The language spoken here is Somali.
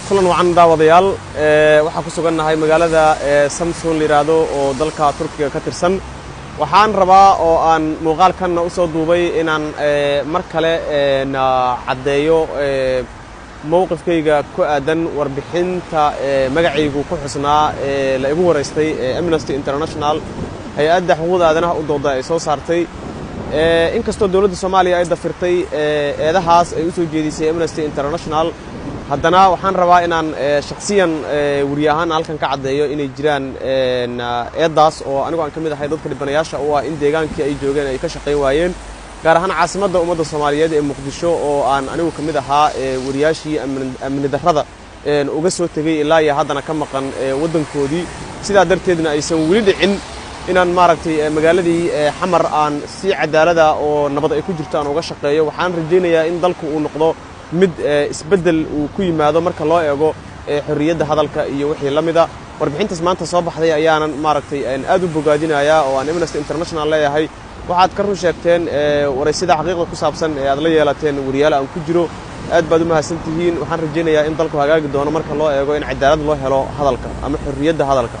kulan wacan daawadayaal waxaan ku sugannahay magaalada Samsun liiraado oo dalka Turkiga ka tirsan waxaan rabaa oo aan muuqaalkan u soo duubay inaan mar kale cadeeyo mowqifkayga ku aadan warbixinta magacaygu ku xusnaa la igu wareystay Amnesty International hay'adda xuquuqda aadanaha u dooda ay soo saartay inkastoo dawladda Soomaaliya ay dafirtay eedahaas ay u soo jeedisay Amnesty International haddana waxaan rabaa inaan shakhsiyan wariyahan halkan ka cadeeyo inay jiraan eedaas oo anigu aan kamid ahay dadka dhibanayaasha oo in deegaankii ay joogeen ay ka shaqeyn waayeen gaar ahaan caasimadda ummadda Soomaaliyeed ee Muqdisho oo aan anigu kamid ahaa wariyaashii amni darrada uga soo tagay ilaa iyo haddana ka maqan wadankoodii sidaa darteedna aysan weli dhicin inaan maaragtay magaaladii xamar aan si cadaalada oo nabad ay ku jirto aan uga shaqeeyo waxaan rajaynayaa in dalku uu noqdo mid isbedel uu ku yimaado marka loo eego xorriyadda hadalka iyo wixii la mida warbixintaas maanta soo baxday ayaanan maaragtay aad u bogaadinayaa oo aan Amnesty International leeyahay waxaad ka run sheegteen wareysida xaqiiqda ku saabsan ee aad la yeelateen wariyaal aan ku jiro aad baad u mahadsantihiin waxaan rajaynayaa in dalku hagaagi doono marka loo eego in cadaalad loo helo hadalka ama xorriyadda hadalka